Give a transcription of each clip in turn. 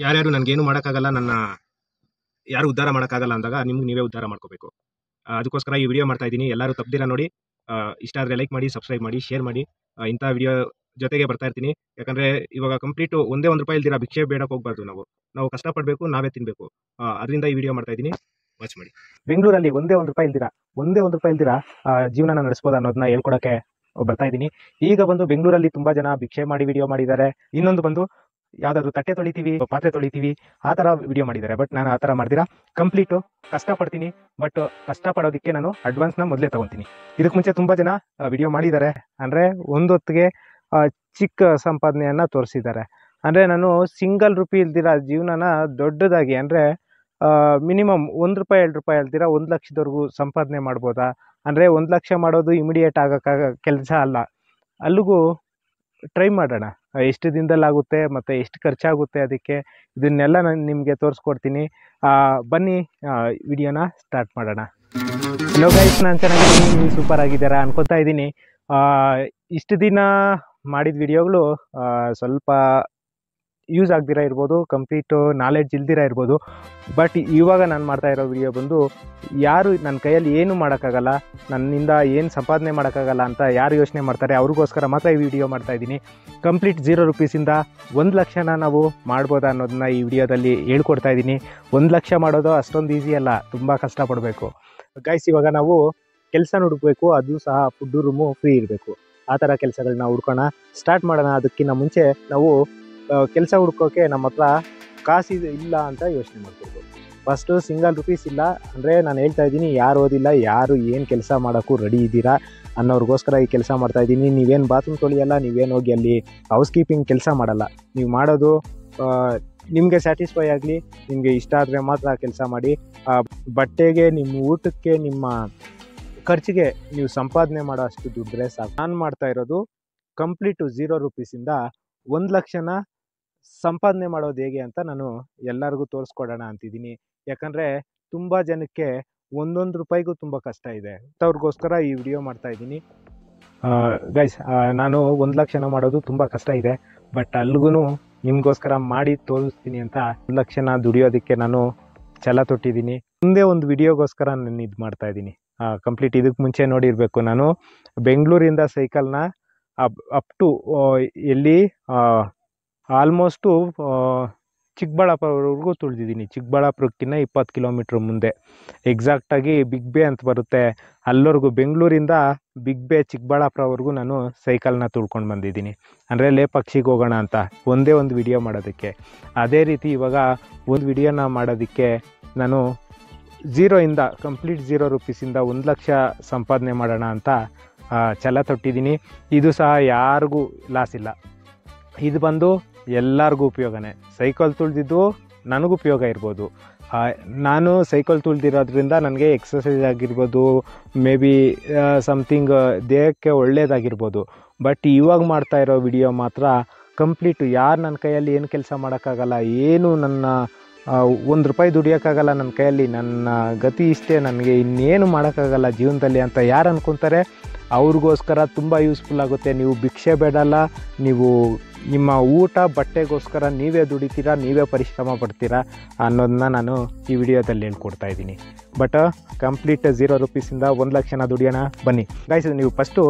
ಯಾರ್ಯಾರು ನನಗೇನು ಮಾಡೋಕ್ಕಾಗಲ್ಲ, ನನ್ನ ಯಾರು ಉದ್ಧಾರ ಮಾಡೋಕ್ಕಾಗಲ್ಲ ಅಂದಾಗ ನಿಮ್ಗೆ ನೀವೇ ಉದ್ಧಾರ ಮಾಡ್ಕೋಬೇಕು. ಅದಕ್ಕೋಸ್ಕರ ಈ ವಿಡಿಯೋ ಮಾಡ್ತಾ ಇದ್ದೀನಿ. ಎಲ್ಲರೂ ತಪ್ಪದಿರ ನೋಡಿ. ಇಷ್ಟ ಆದರೆ ಲೈಕ್ ಮಾಡಿ, ಸಬ್ಸ್ಕ್ರೈಬ್ ಮಾಡಿ, ಶೇರ್ ಮಾಡಿ. ಇಂಥ ವಿಡಿಯೋ ಜೊತೆಗೆ ಬರ್ತಾ ಇರ್ತೀನಿ. ಯಾಕಂದರೆ ಇವಾಗ ಕಂಪ್ಲೀಟು ಒಂದೇ ₹1 ಇಲ್ದಿರ ಭಿಕ್ಷೆ ಬೇಡಕ್ಕೆ ಹೋಗ್ಬಾರ್ದು. ನಾವು ಕಷ್ಟಪಡಬೇಕು, ನಾವೇ ತಿನ್ನಬೇಕು. ಅದರಿಂದ ಈ ವಿಡಿಯೋ ಮಾಡ್ತಾ ಇದ್ದೀನಿ. ವಾಚ್ ಮಾಡಿ. ಬೆಂಗಳೂರಲ್ಲಿ ಒಂದೇ ₹1 ಇಲ್ದಿರ ಜೀವನನ ನಡೆಸ್ಬೋದು ಅನ್ನೋದನ್ನ ಹೇಳ್ಕೊಡಕ್ಕೆ ಬರ್ತಾ ಇದ್ದೀನಿ. ಈಗ ಬಂದು ಬೆಂಗಳೂರಲ್ಲಿ ತುಂಬ ಜನ ಭಿಕ್ಷೆ ಮಾಡಿ ವಿಡಿಯೋ ಮಾಡಿದ್ದಾರೆ. ಇನ್ನೊಂದು ಬಂದು ಯಾವುದಾದ್ರು ತಟ್ಟೆ ತೊಳಿತೀವಿ, ಪಾತ್ರೆ ತೊಳಿತೀವಿ, ಆ ಥರ ವಿಡಿಯೋ ಮಾಡಿದ್ದಾರೆ. ಬಟ್ ನಾನು ಆ ಥರ ಮಾಡ್ದಿರಾ ಕಂಪ್ಲೀಟು ಕಷ್ಟಪಡ್ತೀನಿ. ಬಟ್ ಕಷ್ಟಪಡೋದಕ್ಕೆ ನಾನು ಅಡ್ವಾನ್ಸ್ನ ಮೊದಲೇ ತೊಗೊತೀನಿ. ಇದಕ್ಕೆ ಮುಂಚೆ ತುಂಬ ಜನ ವಿಡಿಯೋ ಮಾಡಿದ್ದಾರೆ. ಅಂದರೆ ಒಂದೊತ್ತಿಗೆ ಚಿಕ್ಕ ಸಂಪಾದನೆಯನ್ನು ತೋರಿಸಿದ್ದಾರೆ. ಅಂದರೆ ನಾನು ₹1 ಇಲ್ದಿರ ಜೀವನನ ದೊಡ್ಡದಾಗಿ ಅಂದರೆ ಮಿನಿಮಮ್ ₹1 ₹2 ಅಲ್ದಿರ 1 ಲಕ್ಷದವರೆಗೂ ಸಂಪಾದನೆ ಮಾಡ್ಬೋದಾ? ಅಂದರೆ 1 ಲಕ್ಷ ಮಾಡೋದು ಇಮಿಡಿಯೇಟ್ ಕೆಲಸ ಅಲ್ಲ. ಅಲ್ಲಿಗೂ ಟ್ರೈ ಮಾಡೋಣ. ಎಷ್ಟು ದಿನದಲ್ಲಾಗುತ್ತೆ ಮತ್ತು ಎಷ್ಟು ಖರ್ಚಾಗುತ್ತೆ ಅದಕ್ಕೆ, ಇದನ್ನೆಲ್ಲ ನಾನು ನಿಮಗೆ ತೋರಿಸ್ಕೊಡ್ತೀನಿ. ಬನ್ನಿ ವಿಡಿಯೋನ ಸ್ಟಾರ್ಟ್ ಮಾಡೋಣ. ಹಲೋ ಗೈಸ್, ನಾನು ಚೆನ್ನಾಗಿದ್ದೀನಿ, ನೀವು ಸೂಪರ್ ಆಗಿದ್ದೀರಾ ಅನ್ಕೋತಾ ಇದ್ದೀನಿ. ಇಷ್ಟು ದಿನ ಮಾಡಿದ ವಿಡಿಯೋಗಳು ಸ್ವಲ್ಪ ಯೂಸ್ ಆಗದಿರ ಇರ್ಬೋದು, ಕಂಪ್ಲೀಟು ನಾಲೆಡ್ಜ್ ಇಲ್ದಿರ ಇರ್ಬೋದು. ಬಟ್ ಇವಾಗ ನಾನು ಮಾಡ್ತಾ ಇರೋ ವಿಡಿಯೋ ಬಂದು ಯಾರು ನನ್ನ ಕೈಯಲ್ಲಿ ಏನು ಮಾಡೋಕ್ಕಾಗಲ್ಲ, ನನ್ನಿಂದ ಏನು ಸಂಪಾದನೆ ಮಾಡೋಕ್ಕಾಗಲ್ಲ ಅಂತ ಯಾರು ಯೋಚನೆ ಮಾಡ್ತಾರೆ ಅವ್ರಿಗೋಸ್ಕರ ಮಾತ್ರ ಈ ವಿಡಿಯೋ ಮಾಡ್ತಾಯಿದ್ದೀನಿ. ಕಂಪ್ಲೀಟ್ ₹0 1 ಲಕ್ಷನ ನಾವು ಮಾಡ್ಬೋದಾ ಅನ್ನೋದನ್ನ ಈ ವಿಡಿಯೋದಲ್ಲಿ ಹೇಳ್ಕೊಡ್ತಾ ಇದ್ದೀನಿ. 1 ಲಕ್ಷ ಮಾಡೋದು ಅಷ್ಟೊಂದು ಈಸಿ ಅಲ್ಲ, ತುಂಬ ಕಷ್ಟಪಡಬೇಕು. ಗೈಸ್, ಇವಾಗ ನಾವು ಕೆಲಸ ಹುಡುಕಬೇಕು, ಅದು ಸಹ ಫುಡ್ಡು ರೂಮು ಫ್ರೀ ಇರಬೇಕು. ಆ ಥರ ಕೆಲಸಗಳನ್ನ ಹುಡ್ಕೋಣ, ಸ್ಟಾರ್ಟ್ ಮಾಡೋಣ. ಅದಕ್ಕಿಂತ ಮುಂಚೆ ನಾವು ಕೆಲಸ ಹುಡ್ಕೋಕ್ಕೆ ನಮ್ಮ ಹತ್ರ ಕಾಸು ಇಲ್ಲ ಅಂತ ಯೋಚನೆ ಮಾಡ್ತಿರ್ಬೋದು. ಫಸ್ಟು ₹1 ಇಲ್ಲ ಅಂದರೆ ನಾನು ಹೇಳ್ತಾ ಇದ್ದೀನಿ, ಯಾರು ಓದಿಲ್ಲ, ಯಾರು ಏನು ಕೆಲಸ ಮಾಡೋಕ್ಕೂ ರೆಡಿ ಇದ್ದೀರಾ ಅನ್ನೋರಿಗೋಸ್ಕರ ಈ ಕೆಲಸ ಮಾಡ್ತಾಯಿದ್ದೀನಿ. ನೀವೇನು ಬಾತ್ರೂಮ್ ತೊಳಿಯಲ್ಲ, ನೀವೇನು ಹೋಗಿ ಅಲ್ಲಿ ಹೌಸ್ ಕೀಪಿಂಗ್ ಕೆಲಸ ಮಾಡಲ್ಲ. ನೀವು ಮಾಡೋದು ನಿಮಗೆ ಸ್ಯಾಟಿಸ್ಫೈ ಆಗಲಿ, ನಿಮಗೆ ಇಷ್ಟ ಆದರೆ ಮಾತ್ರ ಕೆಲಸ ಮಾಡಿ. ಬಟ್ಟೆಗೆ, ನಿಮ್ಮ ಊಟಕ್ಕೆ, ನಿಮ್ಮ ಖರ್ಚಿಗೆ ನೀವು ಸಂಪಾದನೆ ಮಾಡೋ ಅಷ್ಟು ದುಡ್ಡಿದ್ರೆ ಸಾಕು. ನಾನು ಮಾಡ್ತಾ ಇರೋದು ಕಂಪ್ಲೀಟು ₹0 1 ಲಕ್ಷನ ಸಂಪಾದನೆ ಮಾಡೋದು ಹೇಗೆ ಅಂತ ನಾನು ಎಲ್ಲರಿಗೂ ತೋರಿಸ್ಕೊಡೋಣ ಅಂತಿದ್ದೀನಿ. ಯಾಕಂದರೆ ತುಂಬ ಜನಕ್ಕೆ ₹1 ತುಂಬ ಕಷ್ಟ ಇದೆ. ಅವ್ರಿಗೋಸ್ಕರ ಈ ವಿಡಿಯೋ ಮಾಡ್ತಾ ಇದ್ದೀನಿ. ಗೈಸ್, ನಾನು 1 ಲಕ್ಷನ ಮಾಡೋದು ತುಂಬ ಕಷ್ಟ ಇದೆ. ಬಟ್ ಅಲ್ಲಿಗೂ ನಿಮಗೋಸ್ಕರ ಮಾಡಿ ತೋರಿಸ್ತೀನಿ ಅಂತ 1 ಲಕ್ಷನ ದುಡಿಯೋದಕ್ಕೆ ನಾನು ಛಲ ತೊಟ್ಟಿದ್ದೀನಿ. ಮುಂದೆ ಒಂದು ವಿಡಿಯೋಗೋಸ್ಕರ ನಾನು ಇದು ಮಾಡ್ತಾ ಇದ್ದೀನಿ. ಕಂಪ್ಲೀಟ್ ಇದಕ್ಕೆ ಮುಂಚೆ ನೋಡಿರಬೇಕು, ನಾನು ಬೆಂಗಳೂರಿಂದ ಸೈಕಲ್ನ ಅಪ್ ಟು ಎಲ್ಲಿ ಆಲ್ಮೋಸ್ಟು ಚಿಕ್ಕಬಳ್ಳಾಪುರವರೆಗೂ ತುಳಿದಿದ್ದೀನಿ. ಚಿಕ್ಕಬಳ್ಳಾಪುರಕ್ಕಿಂತ 20 ಕಿಲೋಮೀಟ್ರ್ ಮುಂದೆ, ಎಕ್ಸಾಕ್ಟಾಗಿ ಬಿಗ್ ಬೇ ಅಂತ ಬರುತ್ತೆ, ಅಲ್ಲವರೆಗೂ ಬೆಂಗಳೂರಿಂದ ಬಿಗ್ ಬೇ ಚಿಕ್ಕಬಳ್ಳಾಪುರವರೆಗೂ ನಾನು ಸೈಕಲ್ನ ತುಳ್ಕೊಂಡು ಬಂದಿದ್ದೀನಿ. ಅಂದರೆ ಲೇಪಾಕ್ಷಿಗೆ ಹೋಗೋಣ ಅಂತ ಒಂದೇ ಒಂದು ವಿಡಿಯೋ ಮಾಡೋದಕ್ಕೆ. ಅದೇ ರೀತಿ ಇವಾಗ ಒಂದು ವಿಡಿಯೋನ ಮಾಡೋದಕ್ಕೆ ನಾನು ಕಂಪ್ಲೀಟ್ ₹0 1 ಲಕ್ಷ ಸಂಪಾದನೆ ಮಾಡೋಣ ಅಂತ ಛಲ ತೊಟ್ಟಿದ್ದೀನಿ. ಇದು ಸಹ ಯಾರಿಗೂ ಲಾಸ್ ಇಲ್ಲ, ಇದು ಬಂದು ಎಲ್ಲರಿಗೂ ಉಪಯೋಗನೇ. ಸೈಕಲ್ ತುಳಿದಿದ್ದು ನನಗೂ ಉಪಯೋಗ ಇರ್ಬೋದು. ನಾನು ಸೈಕಲ್ ತುಳಿದಿರೋದ್ರಿಂದ ನನಗೆ ಎಕ್ಸಸೈಸ್ ಆಗಿರ್ಬೋದು, ಮೇ ಬಿ ಸಮಥಿಂಗ್ ದೇಹಕ್ಕೆ ಒಳ್ಳೆಯದಾಗಿರ್ಬೋದು. ಬಟ್ ಇವಾಗ ಮಾಡ್ತಾ ಇರೋ ವಿಡಿಯೋ ಮಾತ್ರ ಕಂಪ್ಲೀಟು ಯಾರು ನನ್ನ ಕೈಯಲ್ಲಿ ಏನು ಕೆಲಸ ಮಾಡೋಕ್ಕಾಗಲ್ಲ, ಏನು ನನ್ನ ₹1 ದುಡಿಯೋಕ್ಕಾಗಲ್ಲ ನನ್ನ ಕೈಯಲ್ಲಿ, ನನ್ನ ಗತಿ ಇಷ್ಟೇ, ನನಗೆ ಇನ್ನೇನು ಮಾಡೋಕ್ಕಾಗಲ್ಲ ಜೀವನದಲ್ಲಿ ಅಂತ ಯಾರು ಅಂದ್ಕೊತಾರೆ ಅವ್ರಿಗೋಸ್ಕರ ತುಂಬ ಯೂಸ್ಫುಲ್ ಆಗುತ್ತೆ. ನೀವು ಭಿಕ್ಷೆ ಬೇಡಲ್ಲ, ನೀವು ನಿಮ್ಮ ಊಟ ಬಟ್ಟೆಗೋಸ್ಕರ ನೀವೇ ದುಡಿತೀರಾ, ನೀವೇ ಪರಿಶ್ರಮ ಪಡ್ತೀರಾ ಅನ್ನೋದನ್ನ ನಾನು ಈ ವಿಡಿಯೋದಲ್ಲಿ ಹೇಳ್ಕೊಡ್ತಾ ಇದ್ದೀನಿ. ಬಟ್ ಕಂಪ್ಲೀಟ್ ₹0 1 ಲಕ್ಷನ ದುಡಿಯೋಣ ಬನ್ನಿ. ಗೈಸ್, ನೀವು ಫಸ್ಟು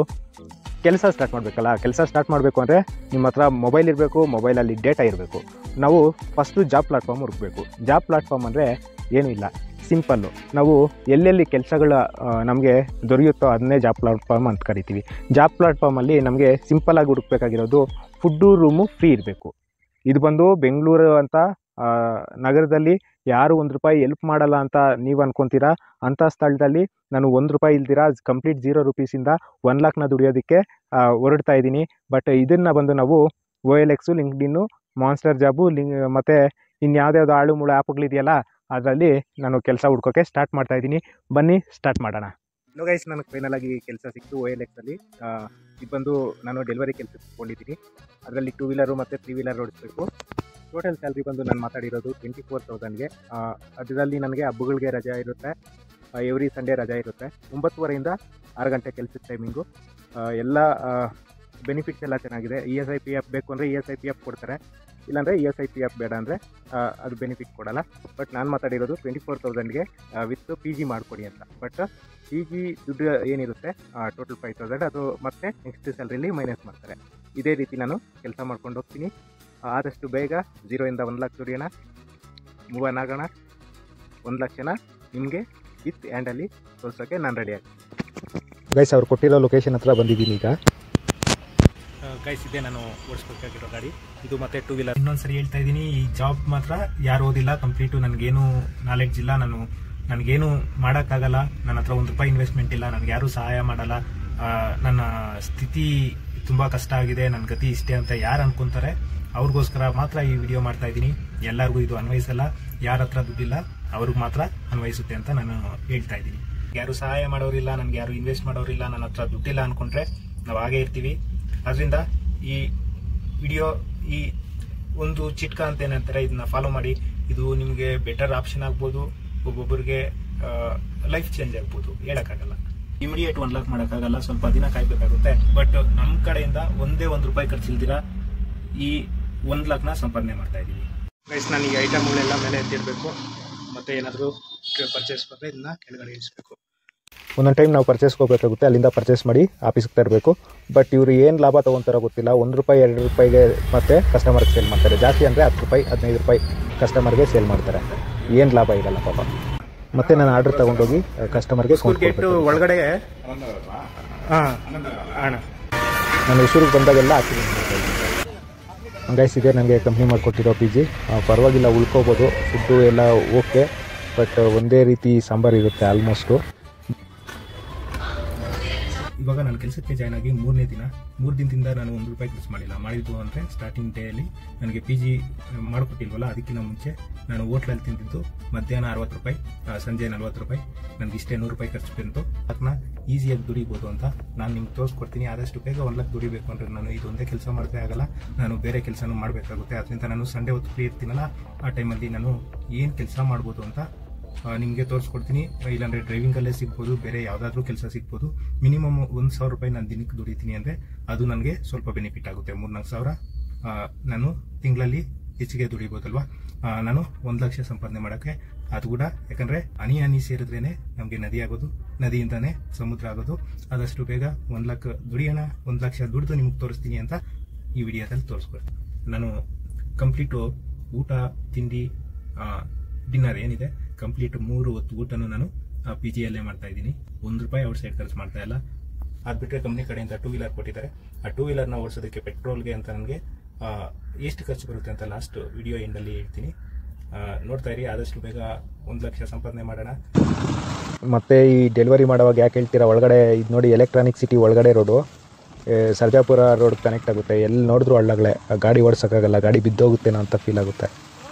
ಕೆಲಸ ಸ್ಟಾರ್ಟ್ ಮಾಡಬೇಕಲ್ಲ. ಕೆಲಸ ಸ್ಟಾರ್ಟ್ ಮಾಡಬೇಕು ಅಂದರೆ ನಿಮ್ಮ ಹತ್ರ ಮೊಬೈಲ್ ಇರಬೇಕು, ಮೊಬೈಲಲ್ಲಿ ಡೇಟಾ ಇರಬೇಕು. ನಾವು ಫಸ್ಟು ಜಾಬ್ ಪ್ಲಾಟ್ಫಾರ್ಮ್ ಹುಡುಕಬೇಕು. ಜಾಬ್ ಪ್ಲಾಟ್ಫಾರ್ಮ್ ಅಂದರೆ ಏನೂ ಇಲ್ಲ, ಸಿಂಪಲ್ಲು. ನಾವು ಎಲ್ಲೆಲ್ಲಿ ಕೆಲಸಗಳ ನಮಗೆ ದೊರೆಯುತ್ತೋ ಅದನ್ನೇ ಜಾಬ್ ಪ್ಲಾಟ್ಫಾರ್ಮ್ ಅಂತ ಕರಿತೀವಿ. ಜಾಬ್ ಪ್ಲಾಟ್ಫಾರ್ಮಲ್ಲಿ ನಮಗೆ ಸಿಂಪಲ್ಲಾಗಿ ಹುಡುಕಬೇಕಾಗಿರೋದು ಫುಡ್ಡು ರೂಮು ಫ್ರೀ ಇರಬೇಕು. ಇದು ಬಂದು ಬೆಂಗಳೂರು ಅಂತ ನಗರದಲ್ಲಿ ಯಾರು ₹1 ಎಲ್ಪ್ ಮಾಡಲ್ಲ ಅಂತ ನೀವು ಅಂದ್ಕೊತೀರಾ. ಅಂಥ ಸ್ಥಳದಲ್ಲಿ ನಾನು ₹1 ಇಲ್ದಿರ ಕಂಪ್ಲೀಟ್ ₹0 1 ಲಕ್ಷನ ದುಡಿಯೋದಕ್ಕೆ ಹೊರಡ್ತಾ ಇದ್ದೀನಿ. ಬಟ್ ಇದನ್ನು ಬಂದು ನಾವು OLX, ಲಿಂಕ್ಡ್ಇನ್ನು, ಮಾನ್ಸ್ಟರ್ ಜಾಬು, ಮತ್ತು ಇನ್ಯಾವುದ್ಯಾವುದು ಆಳು ಮುಳು ಆ್ಯಪ್ಗಳಿದೆಯಲ್ಲ ಅದರಲ್ಲಿ ನಾನು ಕೆಲಸ ಹುಡ್ಕೋಕ್ಕೆ ಸ್ಟಾರ್ಟ್ ಮಾಡ್ತಾಯಿದ್ದೀನಿ. ಬನ್ನಿ ಸ್ಟಾರ್ಟ್ ಮಾಡೋಣ. ಗೈಸ್, ನನಗೆ ಫೈನಲಾಗಿ ಕೆಲಸ ಸಿಕ್ತು OLXಲ್ಲಿ. ಇದು ಬಂದು ನಾನು ಡೆಲಿವರಿ ಕೆಲಸ ಇಟ್ಕೊಂಡಿದ್ದೀನಿ. ಅದರಲ್ಲಿ 2 ವೀಲರು ಮತ್ತು 3 ವೀಲರ್ ಓಡಿಸ್ಬೇಕು. ಟೋಟಲ್ ಸ್ಯಾಲ್ರಿ ಬಂದು ನಾನು ಮಾತಾಡಿರೋದು 24,000ಗೆ. ಅದರಲ್ಲಿ ನನಗೆ ಹಬ್ಬಗಳಿಗೆ ರಜೆ ಇರುತ್ತೆ, ಎವ್ರಿ ಸಂಡೇ ರಜೆ ಇರುತ್ತೆ. 9:30ಯಿಂದ 6 ಗಂಟೆ ಕೆಲಸದ ಟೈಮಿಂಗು. ಎಲ್ಲ ಬೆನಿಫಿಟ್ಸ್ ಎಲ್ಲ ಚೆನ್ನಾಗಿದೆ. ESI PF ಬೇಕು ಅಂದರೆ ESI PF ಕೊಡ್ತಾರೆ. ಇಲ್ಲಾಂದರೆ ESI ಬೇಡ ಅಂದರೆ ಅದು ಬೆನಿಫಿಟ್ ಕೊಡಲ್ಲ. ಬಟ್ ನಾನು ಮಾತಾಡಿರೋದು 24,000ಗೆ ವಿತ್ PG ಮಾಡಿಕೊಡಿ ಅಂತ. ಬಟ್ PG ದುಡ್ಡು ಏನಿರುತ್ತೆ ಟೋಟಲ್ 5,000 ಅದು ಮತ್ತೆ ನೆಕ್ಸ್ಟ್ ಸ್ಯಾಲ್ರಿಲಿ ಮೈನಸ್ ಮಾಡ್ತಾರೆ. ಇದೇ ರೀತಿ ನಾನು ಕೆಲಸ ಮಾಡ್ಕೊಂಡು ಹೋಗ್ತೀನಿ. ಆದಷ್ಟು ಬೇಗ 0 ಇಂದ 1 ಲಕ್ಷ ದುಡಿಯೋಣ, ಮೂವ್ ಆನ್ ಆಗೋಣ. 1 ಲಕ್ಷನ ನಿಮಗೆ ವಿತ್ ಹ್ಯಾಂಡಲ್ಲಿ ತೋರ್ಸೋಕ್ಕೆ ನಾನು ರೆಡಿ ಆಗ್ತೀನಿ. ಗೈಸ್ ಅವ್ರು ಕೊಟ್ಟಿರೋ ಲೊಕೇಶನ್ ಹತ್ರ ಬಂದಿದ್ದೀನಿ ಈಗ. ಗೈಸ್ ಇದೆ ನಾನು ಓಡಿಸ್ಬೇಕಾಗಿರೋ ಗಾಡಿ ಇದು, ಮತ್ತೆ 2 ವೀಲರ್. ಇನ್ನೊಂದ್ಸರಿ ಹೇಳ್ತಾ ಇದ್ದೀನಿ, ಈ ಜಾಬ್ ಮಾತ್ರ ಯಾರು ಓದಿಲ್ಲ, ಕಂಪ್ಲೀಟು ನನಗೇನು ನಾಲೆಡ್ಜ್ ಇಲ್ಲ, ನನಗೇನು ಮಾಡೋಕ್ಕಾಗಲ್ಲ, ನನ್ನ ಹತ್ರ ₹1 ಇನ್ವೆಸ್ಟ್ಮೆಂಟ್ ಇಲ್ಲ, ನನಗೆ ಯಾರೂ ಸಹಾಯ ಮಾಡಲ್ಲ, ನನ್ನ ಸ್ಥಿತಿ ತುಂಬ ಕಷ್ಟ ಆಗಿದೆ, ನನ್ನ ಗತಿ ಇಷ್ಟೇ ಅಂತ ಯಾರು ಅನ್ಕೊಂತಾರೆ ಅವ್ರಿಗೋಸ್ಕರ ಮಾತ್ರ ಈ ವಿಡಿಯೋ ಮಾಡ್ತಾ ಇದ್ದೀನಿ. ಎಲ್ಲರಿಗೂ ಇದು ಅನ್ವಯಿಸಲ್ಲ. ಯಾರ ಹತ್ರ ದುಡ್ಡಿಲ್ಲ ಅವ್ರಿಗೆ ಮಾತ್ರ ಅನ್ವಯಿಸುತ್ತೆ ಅಂತ ನಾನು ಹೇಳ್ತಾ ಇದ್ದೀನಿ. ಯಾರು ಸಹಾಯ ಮಾಡೋರಿಲ್ಲ, ನನಗೆ ಯಾರು ಇನ್ವೆಸ್ಟ್ ಮಾಡೋರಿಲ್ಲ, ನನ್ನ ಹತ್ರ ದುಡ್ಡಿಲ್ಲ ಅನ್ಕೊಂಡ್ರೆ ನಾವು ಹಾಗೇ ಇರ್ತೀವಿ. ಅದರಿಂದ ಈ ವಿಡಿಯೋ ಈ ಒಂದು ಚಿಟ್ಕ ಅಂತ ಏನಂತಾರೆ, ಇದನ್ನ ಫಾಲೋ ಮಾಡಿ. ಇದು ನಿಮಗೆ ಬೆಟರ್ ಆಪ್ಷನ್ ಆಗ್ಬೋದು, ಒಬ್ಬೊಬ್ಬರಿಗೆ ಲೈಫ್ ಚೇಂಜ್ ಆಗ್ಬೋದು, ಹೇಳಕ್ಕಾಗಲ್ಲ. ಇಮಿಡಿಯೇಟ್ 1 ಲಕ್ಷ ಮಾಡೋಕ್ಕಾಗಲ್ಲ, ಸ್ವಲ್ಪ ದಿನ ಕಾಯ್ಬೇಕಾಗುತ್ತೆ. ಬಟ್ ನಮ್ಮ ಕಡೆಯಿಂದ ಒಂದೇ ₹1 ಖರ್ಚಿಲ್ದಿರ ಈ 1 ಲಕ್ಷನ ಸಂಪಾದನೆ ಮಾಡ್ತಾ ಇದ್ದೀವಿ. ಗೈಸ್ ನಾನು ಈ ಐಟಮ್ಗಳೆಲ್ಲ ಮೇಲೆ ಎತ್ತಿಡಬೇಕು, ಮತ್ತೆ ಏನಾದರೂ ಪರ್ಚೇಸ್ ಬಂದರೆ ಇದನ್ನ ಕೆಳಗಡೆ ಇಳಿಸ್ಬೇಕು. ಒಂದೊಂದು ಟೈಮ್ ನಾವು ಪರ್ಚೇಸ್ಗೆ ಹೋಗಬೇಕಾಗುತ್ತೆ, ಅಲ್ಲಿಂದ ಪರ್ಚೇಸ್ ಮಾಡಿ ಆಫೀಸ್ಗೆ ತರಬೇಕು. ಬಟ್ ಇವರು ಏನು ಲಾಭ ತೊಗೊತಾರೋ ಗೊತ್ತಿಲ್ಲ. ₹1 ₹2ಗೆ ಮತ್ತೆ ಕಸ್ಟಮರ್ಗೆ ಸೇಲ್ ಮಾಡ್ತಾರೆ. ಜಾಸ್ತಿ ಅಂದರೆ ₹10 ₹15 ಕಸ್ಟಮರ್ಗೆ ಸೇಲ್ ಮಾಡ್ತಾರೆ. ಏನು ಲಾಭ ಇರಲ್ಲ ಪಾಪ. ಮತ್ತೆ ನಾನು ಆರ್ಡರ್ ತೊಗೊಂಡೋಗಿ ಕಸ್ಟಮರ್ಗೆ ಗೇಟು ಒಳಗಡೆ ನಾನು ಹೊಸೂರಿಗೆ ಬಂದಾಗೆಲ್ಲ ಹಾಕಿದ್ದೀನಿ. ಗೈಸ್ ಇದೆ ನನಗೆ ಕಂಪ್ನಿ ಮಾಡಿಕೊಟ್ಟಿರೋ PG. ಪರವಾಗಿಲ್ಲ, ಉಳ್ಕೋಬೋದು, ಫುಡ್ಡು ಎಲ್ಲ ಓಕೆ. ಬಟ್ ಒಂದೇ ರೀತಿ ಸಾಂಬಾರು ಇರುತ್ತೆ ಆಲ್ಮೋಸ್ಟು. ಇವಾಗ ನಾನು ಕೆಲಸಕ್ಕೆ ಜಾಯ್ನ್ ಆಗಿ 3ನೇ ದಿನ. 3 ದಿನದಿಂದ ನಾನು ₹1 ಖರ್ಚು ಮಾಡಿಲ್ಲ. ಮಾಡಿದ್ದು ಅಂದರೆ ಸ್ಟಾರ್ಟಿಂಗ್ ಡೇಯಲ್ಲಿ ನನಗೆ PG ಮಾಡಿಕೊಟ್ಟಿಲ್ವಲ್ಲ, ಅದಕ್ಕಿಂತ ಮುಂಚೆ ನಾನು ಹೋಟ್ಲಲ್ಲಿ ತಿಂದಿದ್ದು ಮಧ್ಯಾಹ್ನ ₹60, ಸಂಜೆ ₹40. ನನಗೆ ಇಷ್ಟೇ ₹100 ಖರ್ಚು ಬಂತು. ಅದನ್ನ ಈಸಿಯಾಗಿ ದುಡಿಬೋದು ಅಂತ ನಾನು ನಿಮ್ಗೆ ತೋರಿಸ್ಕೊಡ್ತೀನಿ. ಆದಷ್ಟು ಬೇಗ 1 ಲಕ್ಷ ದುಡಿಬೇಕು ಅಂದರೆ ನಾನು ಇದೊಂದೇ ಕೆಲಸ ಮಾಡಿದ್ರೆ ಆಗಲ್ಲ, ನಾನು ಬೇರೆ ಕೆಲಸನೂ ಮಾಡಬೇಕಾಗುತ್ತೆ. ಅದರಿಂದ ನಾನು ಸಂಡೇ ಹೊತ್ತು ಫ್ರೀ ಇರ್ತೀನಲ್ಲ, ಆ ಟೈಮಲ್ಲಿ ನಾನು ಏನು ಕೆಲಸ ಮಾಡ್ಬೋದು ಅಂತ ನಿಮಗೆ ತೋರಿಸ್ಕೊಡ್ತೀನಿ. ಇಲ್ಲಾಂದರೆ ಡ್ರೈವಿಂಗಲ್ಲೇ ಸಿಗ್ಬೋದು, ಬೇರೆ ಯಾವುದಾದ್ರೂ ಕೆಲಸ ಸಿಗ್ಬೋದು. ಮಿನಿಮಮ್ ₹1,000 ನಾನು ದಿನಕ್ಕೆ ದುಡಿತೀನಿ ಅಂದರೆ ಅದು ನನಗೆ ಸ್ವಲ್ಪ ಬೆನಿಫಿಟ್ ಆಗುತ್ತೆ. 3-4 ಸಾವಿರ ನಾನು ತಿಂಗಳಲ್ಲಿ ಹೆಚ್ಚಿಗೆ ದುಡಿಬೋದಲ್ವಾ. ನಾನು 1 ಲಕ್ಷ ಸಂಪಾದನೆ ಮಾಡೋಕ್ಕೆ ಅದು ಕೂಡ, ಯಾಕಂದರೆ ಹನಿ ಸೇರಿದ್ರೇ ನಮಗೆ ನದಿ ಆಗೋದು, ನದಿಯಿಂದನೇ ಸಮುದ್ರ ಆಗೋದು. ಆದಷ್ಟು ಬೇಗ 1 ಲಕ್ಷ ದುಡಿಯೋಣ. 1 ಲಕ್ಷ ದುಡಿದು ನಿಮ್ಗೆ ತೋರಿಸ್ತೀನಿ ಅಂತ ಈ ವಿಡಿಯೋದಲ್ಲಿ ತೋರಿಸ್ಕೊಡ್ತೀನಿ. ನಾನು ಕಂಪ್ಲೀಟು ಊಟ ತಿಂಡಿ ಡಿನ್ನರ್ ಏನಿದೆ ಕಂಪ್ಲೀಟ್ 3 ಹೊತ್ತು ಊಟನೂ ನಾನು PGಯಲ್ಲೇ ಮಾಡ್ತಾ ಇದ್ದೀನಿ. ₹1 ಔಟ್ ಸೈಡ್ ಖರ್ಚು ಮಾಡ್ತಾ ಇಲ್ಲ. ಅದು ಬಿಟ್ಟರೆ ಕಂಪ್ನಿ ಕಡೆಯಿಂದ 2 ವೀಲರ್ ಕೊಟ್ಟಿದ್ದಾರೆ. ಆ 2 ವೀಲರ್ನ ಓಡಿಸೋದಕ್ಕೆ ಪೆಟ್ರೋಲ್ಗೆ ಅಂತ ನನಗೆ ಎಷ್ಟು ಖರ್ಚು ಬರುತ್ತೆ ಅಂತ ಲಾಸ್ಟ್ ವಿಡಿಯೋ ಎಂಡಲ್ಲಿ ಹೇಳ್ತೀನಿ, ನೋಡ್ತಾ ಇರಿ. ಆದಷ್ಟು ಬೇಗ 1 ಲಕ್ಷ ಸಂಪಾದನೆ ಮಾಡೋಣ. ಮತ್ತು ಈ ಡೆಲಿವರಿ ಮಾಡುವಾಗ ಯಾಕೆ ಹೇಳ್ತೀರಾ, ಒಳಗಡೆ ಇದು ನೋಡಿ, ಎಲೆಕ್ಟ್ರಾನಿಕ್ ಸಿಟಿ ಒಳಗಡೆ ರೋಡು, ಸರ್ಜಾಪುರ ರೋಡ್ ಕನೆಕ್ಟ್ ಆಗುತ್ತೆ. ಎಲ್ಲಿ ನೋಡಿದ್ರು ಹಳ್ಳಗಳೇ, ಗಾಡಿ ಓಡಿಸೋಕ್ಕಾಗಲ್ಲ, ಗಾಡಿ ಬಿದ್ದೋಗುತ್ತೇನೋ ಅಂತ ಫೀಲ್ ಆಗುತ್ತೆ.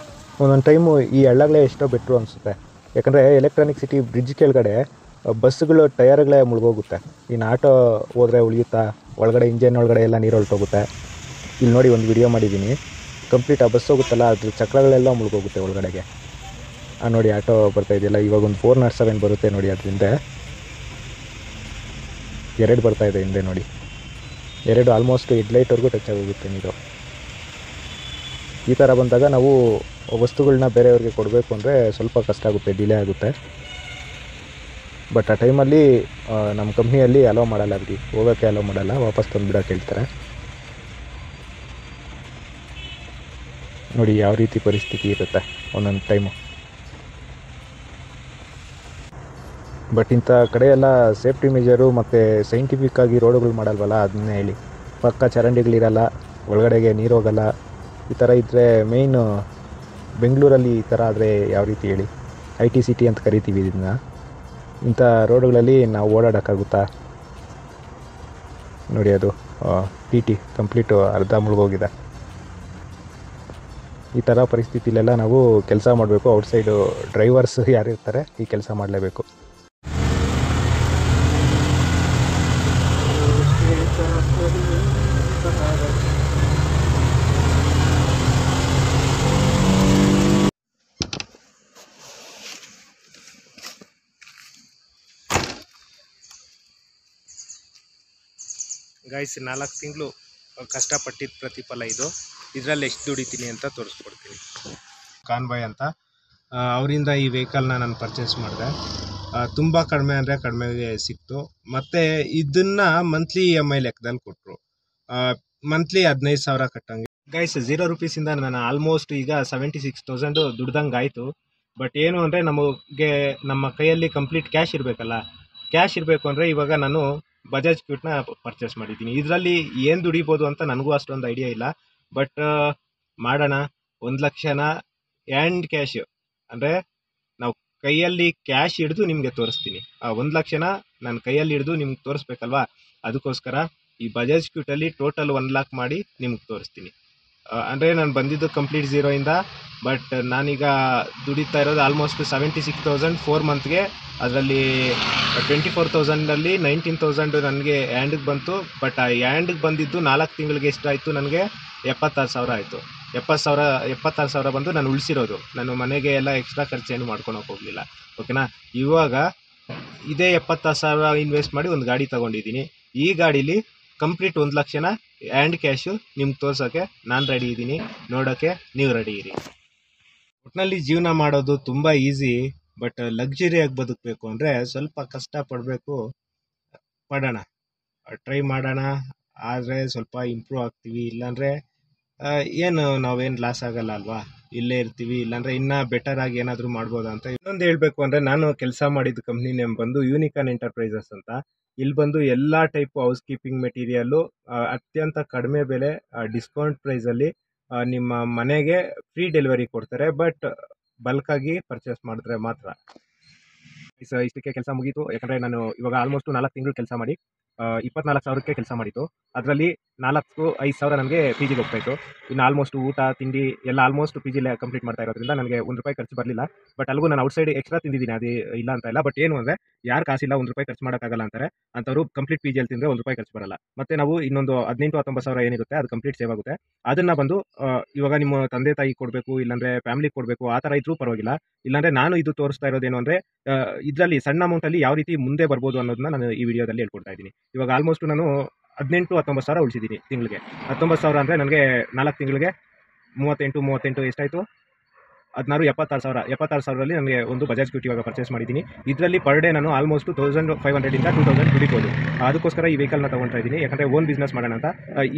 ಒಂದೊಂದು ಟೈಮು ಈ ಹಳ್ಳಗಳೇ ಎಷ್ಟೋ ಬೆಟ್ರು ಅನಿಸುತ್ತೆ. ಯಾಕಂದರೆ ಎಲೆಕ್ಟ್ರಾನಿಕ್ ಸಿಟಿ ಬ್ರಿಡ್ಜ್ ಕೆಳಗಡೆ ಬಸ್ಸುಗಳು ಟಯರ್ಗಳೇ ಮುಳುಗೋಗುತ್ತೆ. ಇನ್ನು ಆಟೋ ಹೋದರೆ ಉಳಿಯುತ್ತಾ, ಒಳಗಡೆ ಇಂಜನ್ ಒಳಗಡೆ ಎಲ್ಲ ನೀರು ಹೊರಟೋಗುತ್ತೆ. ಇಲ್ಲಿ ನೋಡಿ ಒಂದು ವಿಡಿಯೋ ಮಾಡಿದ್ದೀನಿ, ಕಂಪ್ಲೀಟ್ ಆ ಬಸ್ ಹೋಗುತ್ತಲ್ಲ ಅದ್ರ ಚಕ್ರಗಳೆಲ್ಲ ಮುಳುಗೋಗುತ್ತೆ ಒಳಗಡೆಗೆ. ನೋಡಿ ಆಟೋ ಬರ್ತಾ ಇದೆಯಲ್ಲ, ಇವಾಗ ಒಂದು 407 ಬರುತ್ತೆ ನೋಡಿ, ಅದರಿಂದ 2 ಬರ್ತಾ ಇದೆ ಹಿಂದೆ ನೋಡಿ. 2 ಆಲ್ಮೋಸ್ಟ್ ಹೆಡ್ಲೈಟ್ವರೆಗೂ ಟಚ್ ಆಗೋಗುತ್ತೆ ನೀರು. ಈ ಥರ ಬಂದಾಗ ನಾವು ವಸ್ತುಗಳನ್ನ ಬೇರೆಯವ್ರಿಗೆ ಕೊಡಬೇಕು ಅಂದರೆ ಸ್ವಲ್ಪ ಕಷ್ಟ ಆಗುತ್ತೆ, ಡಿಲೇ ಆಗುತ್ತೆ. ಬಟ್ ಆ ಟೈಮಲ್ಲಿ ನಮ್ಮ ಕಂಪ್ನಿಯಲ್ಲಿ ಅಲೋ ಮಾಡಲ್ಲ, ಬಿಡಿ, ಹೋಗೋಕ್ಕೆ ಅಲೋ ಮಾಡಲ್ಲ, ವಾಪಸ್ ತಂದುಬಿಡೋಕೆ ಹೇಳ್ತಾರೆ. ನೋಡಿ ಯಾವ ರೀತಿ ಪರಿಸ್ಥಿತಿ ಇರುತ್ತೆ ಒಂದೊಂದು ಟೈಮು. ಬಟ್ ಇಂಥ ಕಡೆ ಎಲ್ಲ ಸೇಫ್ಟಿ ಮೆಜರು ಮತ್ತು ಸೈಂಟಿಫಿಕ್ಕಾಗಿ ರೋಡುಗಳು ಮಾಡಲ್ವಲ್ಲ, ಅದನ್ನೇ ಹೇಳಿ. ಪಕ್ಕ ಚರಂಡಿಗಳಿರಲ್ಲ, ಒಳಗಡೆಗೆ ನೀರು ಹೋಗಲ್ಲ. ಈ ಥರ ಇದ್ದರೆ ಮೇಯ್ನು ಬೆಂಗಳೂರಲ್ಲಿ ಈ ಥರ ಆದರೆ ಯಾವ ರೀತಿ ಹೇಳಿ, IT ಸಿಟಿ ಅಂತ ಕರಿತೀವಿ ಇದನ್ನ. ಇಂಥ ರೋಡುಗಳಲ್ಲಿ ನಾವು ಓಡಾಡೋಕ್ಕಾಗುತ್ತಾ ನೋಡಿ. ಅದು TT ಕಂಪ್ಲೀಟು ಅರ್ಧ ಮುಳುಗೋಗಿದೆ. ಈ ಥರ ಪರಿಸ್ಥಿತಿಲೆಲ್ಲ ನಾವು ಕೆಲಸ ಮಾಡಬೇಕು. ಔಟ್ಸೈಡು ಡ್ರೈವರ್ಸ್ ಯಾರಿರ್ತಾರೆ ಈ ಕೆಲಸ ಮಾಡಲೇಬೇಕು. ಗೈಸ್ 4 ತಿಂಗಳು ಕಷ್ಟಪಟ್ಟಿದ್ದ ಪ್ರತಿಫಲ ಇದು. ಇದರಲ್ಲಿ ಎಷ್ಟು ದುಡಿತೀನಿ ಅಂತ ತೋರಿಸ್ಕೊಡ್ತೀನಿ. ಕಾನ್ವಾಯ್ ಅಂತ ಅವರಿಂದ ಈ ವೆಹಿಕಲ್ನ ನಾನು ಪರ್ಚೇಸ್ ಮಾಡಿದೆ. ತುಂಬ ಕಡಿಮೆ ಅಂದರೆ ಕಡಿಮೆಗೆ ಸಿಕ್ತು. ಮತ್ತು ಇದನ್ನು ಮಂತ್ಲಿ EMI ಲೆಕ್ಕದಲ್ಲಿ ಕೊಟ್ಟರು. ಮಂತ್ಲಿ 15,000 ಕಟ್ಟಂಗೆ. ಗೈಸ್, 0 ರೂಪೀಸಿಂದ ನಾನು ಆಲ್ಮೋಸ್ಟ್ ಈಗ 76,000 ದುಡ್ದಂಗೆ ಆಯಿತು. ಬಟ್ ಏನು ಅಂದರೆ ನಮಗೆ ನಮ್ಮ ಕೈಯಲ್ಲಿ ಕಂಪ್ಲೀಟ್ ಕ್ಯಾಶ್ ಇರಬೇಕಲ್ಲ. ಕ್ಯಾಶ್ ಇರಬೇಕು ಅಂದರೆ ಇವಾಗ ನಾನು ಬಜಾಜ್ ಕ್ವಿಟ್ನ ಪರ್ಚೇಸ್ ಮಾಡಿದ್ದೀನಿ. ಇದರಲ್ಲಿ ಏನು ದುಡಿಬೋದು ಅಂತ ನನಗೂ ಅಷ್ಟೊಂದು ಐಡಿಯಾ ಇಲ್ಲ. ಬಟ್ ಮಾಡೋಣ. 1,00,000ನ ಆ್ಯಂಡ್ ಕ್ಯಾಶ್ ಅಂದರೆ ನಾವು ಕೈಯಲ್ಲಿ ಕ್ಯಾಶ್ ಹಿಡಿದು ನಿಮಗೆ ತೋರಿಸ್ತೀನಿ. 1,00,000ನ ನಾನು ಕೈಯಲ್ಲಿ ಹಿಡಿದು ನಿಮ್ಗೆ ತೋರಿಸ್ಬೇಕಲ್ವಾ, ಅದಕ್ಕೋಸ್ಕರ ಈ ಬಜಾಜ್ ಕ್ವಿಟಲ್ಲಿ ಟೋಟಲ್ 1,00,000 ಮಾಡಿ ನಿಮ್ಗೆ ತೋರಿಸ್ತೀನಿ. ಅಂದರೆ ನಾನು ಬಂದಿದ್ದು ಕಂಪ್ಲೀಟ್ ಝೀರೋಯಿಂದ. ಬಟ್ ನಾನೀಗ ದುಡಿತಾ ಇರೋದು ಆಲ್ಮೋಸ್ಟ್ 76,000 4 ಮಂತ್ಗೆ. ಅದರಲ್ಲಿ 24,000ಅಲ್ಲಿ 19,000 ನನಗೆ ಹ್ಯಾಂಡಿಗೆ ಬಂತು. ಬಟ್ ಆ ಹ್ಯಾಂಡಿಗೆ ಬಂದಿದ್ದು 4 ತಿಂಗಳಿಗೆ ಎಷ್ಟಾಯಿತು, ನನಗೆ 76,000 ಆಯಿತು. 76,000 ಬಂದು ನಾನು ಉಳಿಸಿರೋದು. ನಾನು ಮನೆಗೆ ಎಲ್ಲ ಎಕ್ಸ್ಟ್ರಾ ಖರ್ಚೇನು ಮಾಡ್ಕೊಳಕ್ಕೆ ಹೋಗಲಿಲ್ಲ. ಓಕೆನಾ. ಇವಾಗ ಇದೇ 76,000 ಇನ್ವೆಸ್ಟ್ ಮಾಡಿ ಒಂದು ಗಾಡಿ ತೊಗೊಂಡಿದ್ದೀನಿ. ಈ ಗಾಡೀಲಿ ಕಂಪ್ಲೀಟ್ 1,00,000ನ ಹ್ಯಾಂಡ್ ಕ್ಯಾಶು ನಿಮ್ಗೆ ತೋರ್ಸೋಕ್ಕೆ ನಾನು ರೆಡಿ ಇದ್ದೀನಿ. ನೋಡೋಕ್ಕೆ ನೀವು ರೆಡಿ ಇರಿ. ಒಟ್ಟಿನಲ್ಲಿ ಜೀವನ ಮಾಡೋದು ತುಂಬ ಈಸಿ. ಬಟ್ ಲಕ್ಸುರಿಯಾಗಿ ಬದುಕಬೇಕು ಅಂದರೆ ಸ್ವಲ್ಪ ಕಷ್ಟಪಡಬೇಕು. ಪಡೋಣ, ಟ್ರೈ ಮಾಡೋಣ. ಆದರೆ ಸ್ವಲ್ಪ ಇಂಪ್ರೂವ್ ಆಗ್ತೀವಿ. ಇಲ್ಲಾಂದರೆ ಏನು ನಾವೇನು ಲಾಸ್ ಆಗಲ್ಲ ಅಲ್ವಾ, ಇಲ್ಲೇ ಇರ್ತೀವಿ. ಇಲ್ಲಾಂದರೆ ಇನ್ನೂ ಬೆಟರಾಗಿ ಏನಾದರೂ ಮಾಡ್ಬೋದಾ ಅಂತ. ಇನ್ನೊಂದು ಹೇಳಬೇಕು ಅಂದರೆ, ನಾನು ಕೆಲಸ ಮಾಡಿದ ಕಂಪ್ನಿ ನೇಮ್ ಬಂದು ಯೂನಿಕಾನ್ ಎಂಟರ್ಪ್ರೈಸಸ್ ಅಂತ. ಇಲ್ಲಿ ಬಂದು ಎಲ್ಲ ಟೈಪು ಹೌಸ್ ಕೀಪಿಂಗ್ ಮೆಟೀರಿಯಲ್ಲು ಅತ್ಯಂತ ಕಡಿಮೆ ಬೆಲೆ, ಡಿಸ್ಕೌಂಟ್ ಪ್ರೈಸಲ್ಲಿ ನಿಮ್ಮ ಮನೆಗೆ ಫ್ರೀ ಡೆಲಿವರಿ ಕೊಡ್ತಾರೆ. ಬಟ್ ಬಲ್ಕಾಗಿ ಪರ್ಚೇಸ್ ಮಾಡಿದ್ರೆ ಮಾತ್ರ. ಇಷ್ಟಕ್ಕೆ ಕೆಲಸ ಮುಗೀತು. ಯಾಕಂದರೆ ನಾನು ಇವಾಗ ಆಲ್ಮೋಸ್ಟ್ 4 ತಿಂಗಳು ಕೆಲಸ ಮಾಡಿ 24,000ಕ್ಕೆ ಕೆಲಸ ಮಾಡಿತ್ತು. ಅದರಲ್ಲಿ 4-5,000 ನನಗೆ ಪಿ ಜಿಗೆ ಹೋಗ್ತಾಯಿತ್ತು. ಇನ್ನು ಆಲ್ಮೋಸ್ಟ್ ಊಟ ತಿಂಡಿ ಎಲ್ಲ ಆಲ್ಮೋಸ್ಟ್ ಪಿ ಜಿಲೇ ಕಂಪ್ಲೀಟ್ ಮಾಡ್ತಾ ಇರೋದ್ರಿಂದ ನನಗೆ ₹1 ಖರ್ಚು ಬರಲಿಲ್ಲ. ಬಟ್ ಅಲ್ಲಿಗೂ ನಾನು ಔಟ್ಸೈಡ್ ಎಕ್ಸ್ಟ್ರಾ ತಿಂದಿದ್ದೀನಿ, ಅದು ಇಲ್ಲ ಅಂತ ಇಲ್ಲ. ಬಟ್ ಏನು ಅಂದರೆ, ಯಾರು ಕಾಸಿಲ್ಲ ₹1 ಖರ್ಚು ಮಾಡೋಕ್ಕಾಗಲ್ಲ ಅಂತಾರೆ, ಅಂಥವ್ರು ಕಂಪ್ಲೀಟ್ ಪಿ ಜಿಯಲ್ಲಿ ತಿಂದರೆ ₹1 ಖರ್ಚು ಬರಲ್ಲ. ಮತ್ತು ನಾವು ಇನ್ನೊಂದು 18,000-19,000 ಏನಿರುತ್ತೆ ಅದು ಕಂಪ್ಲೀಟ್ ಸೇವ್ ಆಗುತ್ತೆ. ಅದನ್ನು ಬಂದು ಇವಾಗ ನಿಮ್ಮ ತಂದೆ ತಾಯಿ ಕೊಡಬೇಕು, ಇಲ್ಲಾಂದರೆ ಫ್ಯಾಮಿಲಿಗೆ ಕೊಡಬೇಕು, ಆ ಥರ ಇದ್ರೂ ಪರವಾಗಿಲ್ಲ. ಇಲ್ಲಾಂದರೆ ನಾನು ಇದು ತೋರಿಸ್ತಾ ಇರೋದೇನು ಅಂದರೆ, ಇದರಲ್ಲಿ ಸಣ್ಣ ಅಮೌಂಟಲ್ಲಿ ಯಾವ ರೀತಿ ಮುಂದೆ ಬರ್ಬೋದು ಅನ್ನೋದನ್ನ ನಾನು ಈ ವಿಡಿಯೋದಲ್ಲಿ ಹೇಳ್ಕೊಡ್ತಾ ಇದ್ದೀನಿ. ಇವಾಗ ಆಲ್ಮೋಸ್ಟ್ ನಾನು 18,000-19,000 ಉಳಿಸಿದ್ದೀನಿ ತಿಂಗಳಿಗೆ. 19,000 ಅಂದರೆ ನನಗೆ 4 ತಿಂಗಳಿಗೆ 38 ಎಷ್ಟಾಯಿತು, 16 76,000. 76,000ರಲ್ಲಿ ನನಗೆ ಒಂದು ಬಜಾಜ್ ಕ್ವಿಟ್ ಇವಾಗ ಪರ್ಚೇಸ್ ಮಾಡಿದ್ದೀನಿ. ಇದರಲ್ಲಿ ಪರ್ ಡೇ ನಾನು ಆಲ್ಮೋಸ್ಟ್ 1,500ಇಂದ 2,000 ದುಡಿಬೋದು. ಅದಕ್ಕೋಸ್ಕರ ಈ ವೆಹಿಕಲ್ನ ತೊಗೊಳ್ತಾ ಇದ್ದೀನಿ, ಯಾಕಂದರೆ ಓನ್ ಬಿಸ್ನೆಸ್ ಮಾಡೋಣ ಅಂತ.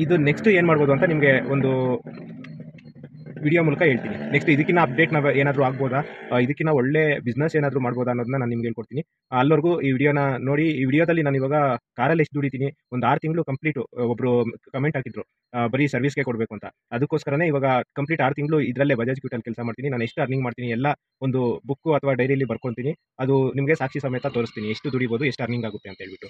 ಇದು ನೆಕ್ಸ್ಟ್ ಏನು ಮಾಡ್ಬೋದು ಅಂತ ನಿಮಗೆ ಒಂದು ವಿಡಿಯೋ ಮೂಲಕ ಹೇಳ್ತೀನಿ. ನೆಕ್ಸ್ಟ್ ಇದಕ್ಕಿಂತ ಅಪ್ಡೇಟ್ ನಾವು ಏನಾದರೂ ಆಗ್ಬೋದಾ, ಇದಕ್ಕಿಂತ ಒಳ್ಳೆ ಬಿಸ್ನೆಸ್ ಏನಾದರೂ ಮಾಡ್ಬೋದಾ ಅನ್ನೋದನ್ನ ನಾನು ನಿಮ್ಗೆ ಹೇಳ್ಕೊಡ್ತೀನಿ. ಅಲ್ಲಿವರೆಗೂ ಈ ವಿಡಿಯೋನ ನೋಡಿ. ಈ ವಿಡಿಯೋದಲ್ಲಿ ನಾನು ಇವಾಗ ಕಾರಲ್ಲಿ ಎಷ್ಟು ದುಡಿತೀನಿ, ಒಂದು 6 ತಿಂಗಳು ಕಂಪ್ಲೀಟು ಒಬ್ಬರು ಕಮೆಂಟ್ ಹಾಕಿದ್ರು ಬರೀ ಸರ್ವಿಸ್ಗೆ ಕೊಡಬೇಕು ಅಂತ. ಅದಕ್ಕೋಸ್ಕರನೇ ಇವಾಗ ಕಂಪ್ಲೀಟ್ 6 ತಿಂಗಳು ಇದರಲ್ಲೇ ಬಜಾಜ್ ಕ್ವಿಟಲ್ಲಿ ಕೆಲಸ ಮಾಡ್ತೀನಿ. ನಾನು ಎಷ್ಟು ಅರ್ನಿಂಗ್ ಮಾಡ್ತೀನಿ ಎಲ್ಲ ಒಂದು ಬುಕ್ಕು ಅಥವಾ ಡೈರಿಯಲ್ಲಿ ಬರ್ಕೊತೀನಿ. ಅದು ನಿಮಗೆ ಸಾಕ್ಷಿ ಸಮೇತ ತೋರಿಸ್ತೀನಿ, ಎಷ್ಟು ದುಡಿಬೋದು, ಎಷ್ಟು ಅರ್ನಿಂಗ್ ಆಗುತ್ತೆ ಅಂತ ಹೇಳ್ಬಿಟ್ಟು.